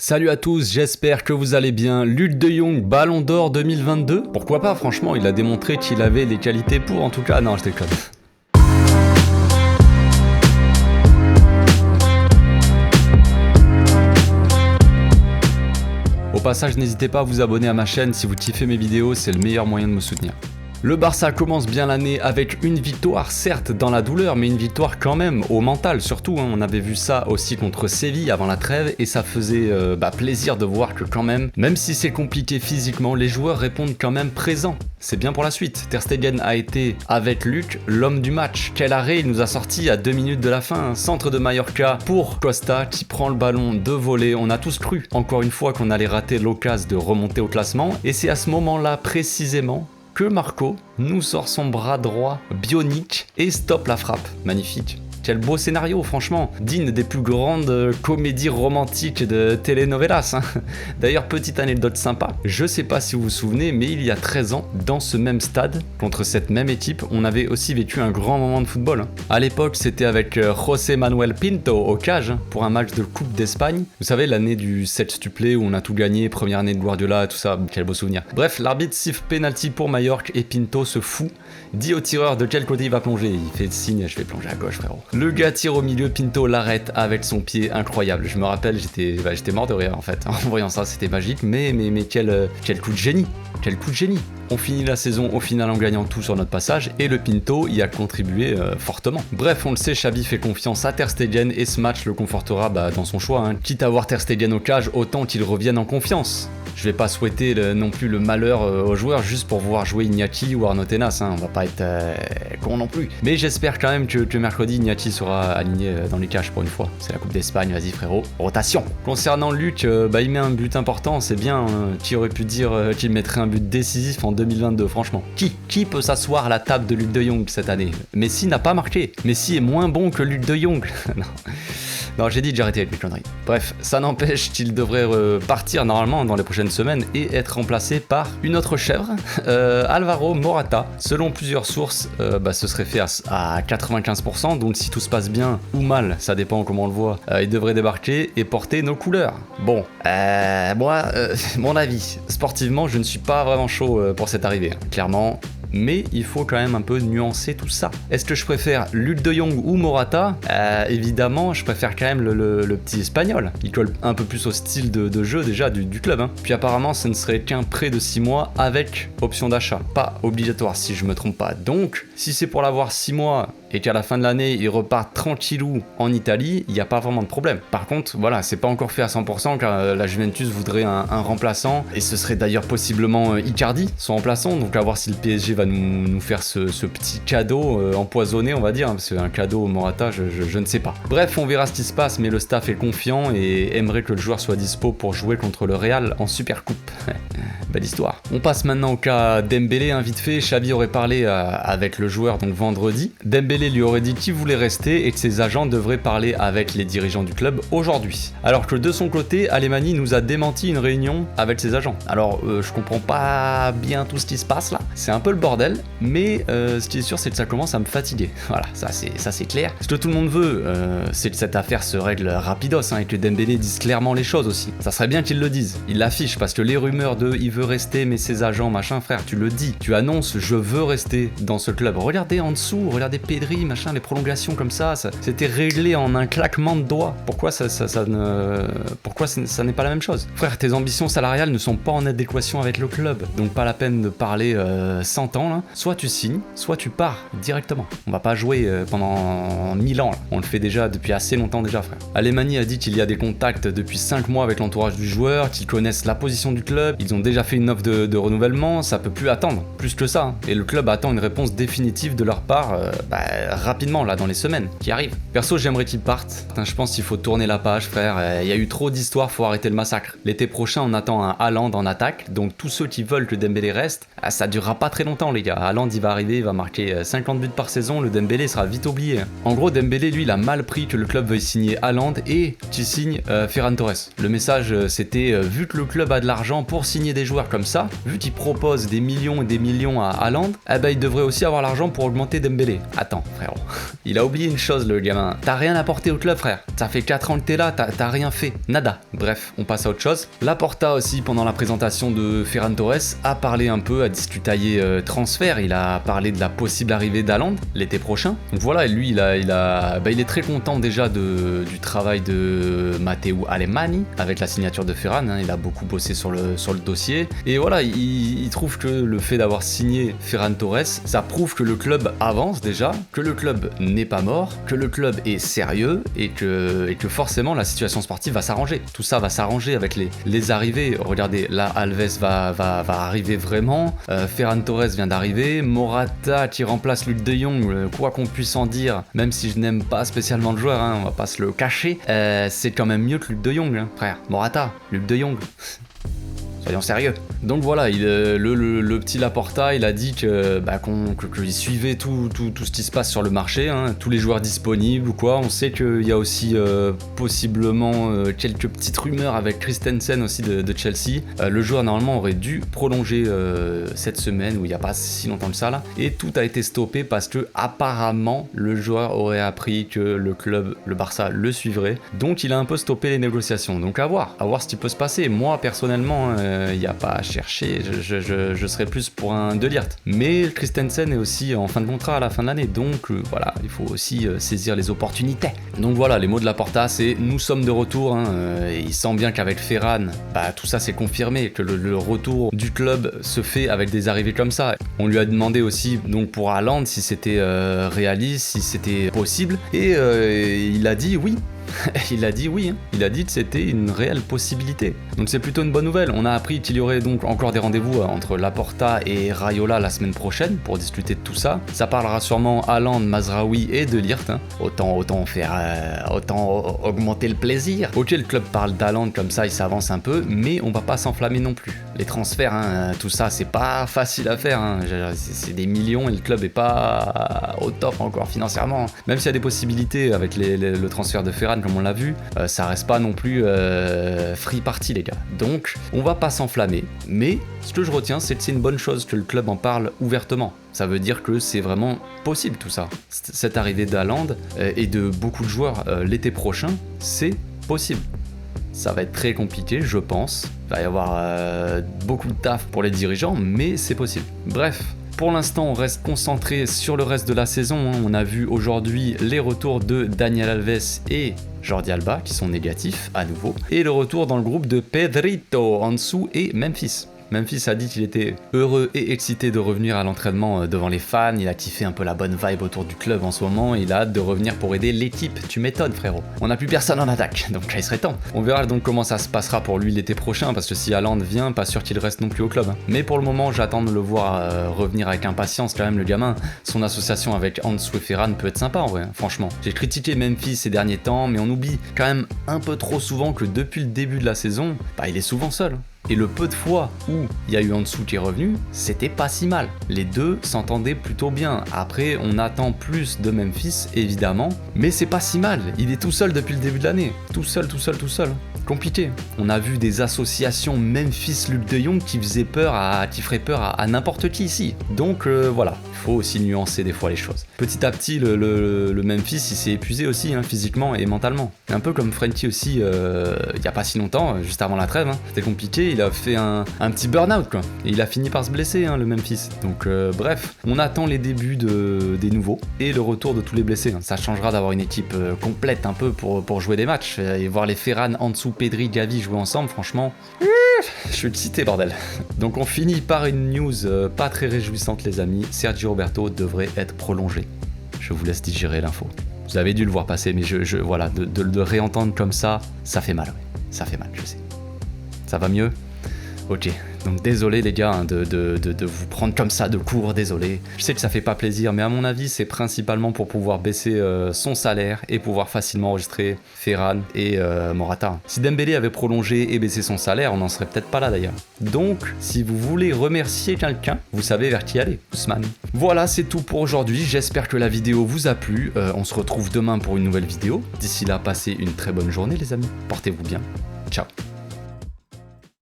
Salut à tous, j'espère que vous allez bien. Luc de Jong, Ballon d'Or 2022. Pourquoi pas, franchement, il a démontré qu'il avait les qualités pour, en tout cas. Non, je déconne. Au passage, n'hésitez pas à vous abonner à ma chaîne si vous kiffez mes vidéos, c'est le meilleur moyen de me soutenir. Le Barça commence bien l'année avec une victoire, certes dans la douleur, mais une victoire quand même, au mental surtout. On avait vu ça aussi contre Séville avant la trêve et ça faisait plaisir de voir que quand même si c'est compliqué physiquement, les joueurs répondent quand même présents. C'est bien pour la suite. Ter Stegen a été, avec Luc, l'homme du match. Quel arrêt il nous a sorti à 2 minutes de la fin. Centre de Mallorca pour Costa qui prend le ballon de volée. On a tous cru, encore une fois, qu'on allait rater l'occasion de remonter au classement. Et c'est à ce moment-là, précisément, que Marco nous sort son bras droit bionique et stoppe la frappe. Magnifique. Quel beau scénario, franchement, digne des plus grandes comédies romantiques de telenovelas. D'ailleurs, petite anecdote sympa, je sais pas si vous vous souvenez, mais il y a 13 ans, dans ce même stade, contre cette même équipe, on avait aussi vécu un grand moment de football. À l'époque, c'était avec José Manuel Pinto au cage, pour un match de Coupe d'Espagne. Vous savez, l'année du 7-tuplé où on a tout gagné, première année de Guardiola, tout ça, quel beau souvenir. Bref, l'arbitre siffle penalty pour Mallorca et Pinto se fout, dit au tireur de quel côté il va plonger. Il fait le signe, je vais plonger à gauche, frérot. Le gars tire au milieu, Pinto l'arrête avec son pied, incroyable. Je me rappelle, j'étais mort de rire en fait. En voyant ça, c'était magique, mais quel coup de génie. Quel coup de génie. On finit la saison au final en gagnant tout sur notre passage et le Pinto y a contribué fortement. Bref, on le sait, Xavi fait confiance à Ter Stegen et ce match le confortera dans son choix. Quitte à voir Ter Stegen au cage, autant qu'il revienne en confiance. Je vais pas souhaiter non plus le malheur aux joueurs juste pour voir jouer Iñaki ou Arnaud Tenas, on va pas être con non plus. Mais j'espère quand même que mercredi Iñaki sera aligné dans les cages pour une fois. C'est la Coupe d'Espagne, vas-y frérot, rotation. Concernant Luc, il met un but important, c'est bien. Qui aurait pu dire qu'il mettrait un but décisif en 2022, franchement. Qui peut s'asseoir à la table de Luc de Jong cette année? Messi n'a pas marqué. Messi est moins bon que Luc de Jong. Non, j'ai dit que j'arrêtais avec les conneries. Bref, ça n'empêche qu'il devrait partir normalement dans les prochaines semaines et être remplacé par une autre chèvre, Alvaro Morata. Selon plusieurs sources, ce serait fait à 95%, donc si tout se passe bien ou mal, ça dépend comment on le voit, il devrait débarquer et porter nos couleurs. Bon, mon avis, sportivement, je ne suis pas vraiment chaud pour cette arrivée, clairement. Mais il faut quand même un peu nuancer tout ça. Est-ce que je préfère Luc de Jong ou Morata? Évidemment, je préfère quand même le petit espagnol. Il colle un peu plus au style de jeu déjà du club. Puis apparemment, ce ne serait qu'un prêt de 6 mois avec option d'achat. Pas obligatoire si je me trompe pas. Donc, si c'est pour l'avoir 6 mois et qu'à la fin de l'année, il repart tranquillou en Italie, il n'y a pas vraiment de problème. Par contre, voilà, c'est pas encore fait à 100% car la Juventus voudrait un remplaçant et ce serait d'ailleurs possiblement Icardi, son remplaçant. Donc à voir si le PSG va nous faire ce petit cadeau empoisonné, on va dire, parce qu'un cadeau au Morata, je ne sais pas. Bref, on verra ce qui se passe, mais le staff est confiant et aimerait que le joueur soit dispo pour jouer contre le Real en Super Coupe. Belle histoire. On passe maintenant au cas Dembélé, vite fait. Xavi aurait parlé avec le joueur donc vendredi. Dembélé lui aurait dit qu'il voulait rester et que ses agents devraient parler avec les dirigeants du club aujourd'hui. Alors que de son côté, Alemany nous a démenti une réunion avec ses agents. Alors, je comprends pas bien tout ce qui se passe là. C'est un peu le bordel, mais ce qui est sûr, c'est que ça commence à me fatiguer. Voilà, ça c'est clair. Ce que tout le monde veut, c'est que cette affaire se règle rapidos et que Dembélé dise clairement les choses aussi. Ça serait bien qu'il le dise. Il l'affiche parce que les rumeurs de il veut rester, mais ses agents, machin, frère, tu le dis. Tu annonces, je veux rester dans ce club. Regardez en dessous, regardez Pedri, machin, les prolongations comme ça c'était réglé en un claquement de doigts. Pourquoi ça n'est pas la même chose? Frère, tes ambitions salariales ne sont pas en adéquation avec le club, donc pas la peine de parler 100 ans là. Soit tu signes, soit tu pars directement. On va pas jouer pendant 1000 ans là. On le fait déjà depuis assez longtemps déjà, frère. Alemany a dit qu'il y a des contacts depuis 5 mois avec l'entourage du joueur, qu'ils connaissent la position du club, ils ont déjà fait une offre de renouvellement, ça peut plus attendre, plus que ça. Et le club attend une réponse définitive de leur part rapidement là dans les semaines qui arrivent. Perso, j'aimerais qu'ils partent. Je pense qu'il faut tourner la page, frère. Il y a eu trop d'histoires, faut arrêter le massacre. L'été prochain, on attend un Haaland en attaque, donc tous ceux qui veulent que Dembélé reste, ça durera pas très longtemps les gars. Haaland il va arriver, il va marquer 50 buts par saison, le Dembélé sera vite oublié. En gros, Dembélé lui il a mal pris que le club veuille signer Haaland et qu'il signe Ferran Torres. Le message c'était vu que le club a de l'argent pour signer des joueurs comme ça, vu qu'il propose des millions et des millions à Haaland, eh ben il devrait aussi avoir l'argent pour augmenter Dembélé. Attends, frérot. Il a oublié une chose, le gamin. T'as rien apporté au club, frère. Ça fait 4 ans que t'es là, t'as rien fait. Nada. Bref, on passe à autre chose. Laporta aussi, pendant la présentation de Ferran Torres, a parlé un peu, a discutaillé transfert. Il a parlé de la possible arrivée d'Haaland l'été prochain. Donc voilà, lui, il est très content déjà du travail de Matteo Alemany avec la signature de Ferran. Hein. Il a beaucoup bossé sur le dossier. Et voilà, il trouve que le fait d'avoir signé Ferran Torres, ça prouve que le club avance déjà, que le club n'est pas mort, que le club est sérieux et que forcément la situation sportive va s'arranger. Tout ça va s'arranger avec les arrivées. Regardez, là Alves va arriver vraiment, Ferran Torres vient d'arriver, Morata qui remplace Luc de Jong, quoi qu'on puisse en dire, même si je n'aime pas spécialement le joueur, hein, on va pas se le cacher, c'est quand même mieux que Luc de Jong, hein, frère. Morata, Luc de Jong. Soyons sérieux. Donc voilà, le petit Laporta, il a dit qu'il suivait tout ce qui se passe sur le marché, hein, tous les joueurs disponibles ou quoi. On sait qu'il y a aussi possiblement quelques petites rumeurs avec Christensen aussi de Chelsea. Le joueur normalement aurait dû prolonger cette semaine, où il n'y a pas si longtemps que ça là, et tout a été stoppé parce que apparemment le joueur aurait appris que le club, le Barça, le suivrait. Donc il a un peu stoppé les négociations. Donc à voir ce qui peut se passer. Moi personnellement, il n'y a pas à chercher, je serais plus pour un De Ligt. Mais Christensen est aussi en fin de contrat à la fin de l'année, donc voilà, il faut aussi saisir les opportunités. Donc voilà, les mots de Laporta, c'est « nous sommes de retour hein, ». Il sent bien qu'avec Ferran, tout ça c'est confirmé, que le retour du club se fait avec des arrivées comme ça. On lui a demandé aussi donc pour Haaland si c'était réaliste, si c'était possible, et il a dit oui. Il a dit oui, hein. Il a dit que c'était une réelle possibilité. Donc c'est plutôt une bonne nouvelle. On a appris qu'il y aurait donc encore des rendez-vous entre Laporta et Raiola la semaine prochaine pour discuter de tout ça. Ça parlera sûrement Haaland, Mazraoui et De Ligt. Hein. Autant augmenter le plaisir. Ok, le club parle d'Haaland comme ça, il s'avance un peu, mais on va pas s'enflammer non plus. Les transferts, hein, tout ça, c'est pas facile à faire. Hein. C'est des millions et le club est pas au top encore financièrement. Même s'il y a des possibilités avec le transfert de Ferran, comme on l'a vu, ça reste pas non plus free party les gars. Donc on va pas s'enflammer, mais ce que je retiens c'est que c'est une bonne chose que le club en parle ouvertement. Ça veut dire que c'est vraiment possible tout ça. Cette arrivée d'Haaland et de beaucoup de joueurs l'été prochain, c'est possible. Ça va être très compliqué, je pense. Il va y avoir beaucoup de taf pour les dirigeants, mais c'est possible. Bref. Pour l'instant, on reste concentré sur le reste de la saison. On a vu aujourd'hui les retours de Daniel Alves et Jordi Alba, qui sont négatifs à nouveau. Et le retour dans le groupe de Pedrito, Ansu et Memphis. Memphis a dit qu'il était heureux et excité de revenir à l'entraînement devant les fans. Il a kiffé un peu la bonne vibe autour du club en ce moment. Il a hâte de revenir pour aider l'équipe. Tu m'étonnes, frérot. On n'a plus personne en attaque, donc il serait temps. On verra donc comment ça se passera pour lui l'été prochain, parce que si Haaland vient, pas sûr qu'il reste non plus au club. Hein. Mais pour le moment, j'attends de le voir revenir avec impatience quand même, le gamin. Son association avec Ansu et Ferran peut être sympa en vrai, hein, franchement. J'ai critiqué Memphis ces derniers temps, mais on oublie quand même un peu trop souvent que depuis le début de la saison, il est souvent seul. Et le peu de fois où il y a eu Ansu qui est revenu, c'était pas si mal. Les deux s'entendaient plutôt bien. Après, on attend plus de Memphis, évidemment, mais c'est pas si mal. Il est tout seul depuis le début de l'année. Tout seul. Compliqué. On a vu des associations Memphis-Luc de Jong qui feraient peur à n'importe qui ici. Donc voilà, il faut aussi nuancer des fois les choses. Petit à petit, le Memphis, il s'est épuisé aussi, hein, physiquement et mentalement. Un peu comme Frenkie aussi, il y a pas si longtemps, juste avant la trêve, hein. C'était compliqué, il a fait un petit burn-out, quoi. Et il a fini par se blesser, hein, le Memphis. Donc bref, on attend les débuts des nouveaux et le retour de tous les blessés. Hein. Ça changera d'avoir une équipe complète un peu pour jouer des matchs et voir les Ferran, Ansu, Pedri, Gavi jouer ensemble, franchement, je suis excité, bordel. Donc on finit par une news pas très réjouissante, les amis. Sergio Roberto devrait être prolongé. Je vous laisse digérer l'info. Vous avez dû le voir passer, mais voilà, de réentendre comme ça, ça fait mal. Ouais. Ça fait mal, je sais. Ça va mieux ? Ok. Donc désolé les gars, hein, de vous prendre comme ça de court, désolé. Je sais que ça fait pas plaisir, mais à mon avis c'est principalement pour pouvoir baisser son salaire et pouvoir facilement enregistrer Ferran et Morata. Si Dembélé avait prolongé et baissé son salaire, on n'en serait peut-être pas là d'ailleurs. Donc si vous voulez remercier quelqu'un, vous savez vers qui aller, Ousmane. Voilà, c'est tout pour aujourd'hui, j'espère que la vidéo vous a plu. On se retrouve demain pour une nouvelle vidéo. D'ici là, passez une très bonne journée les amis, portez-vous bien, ciao.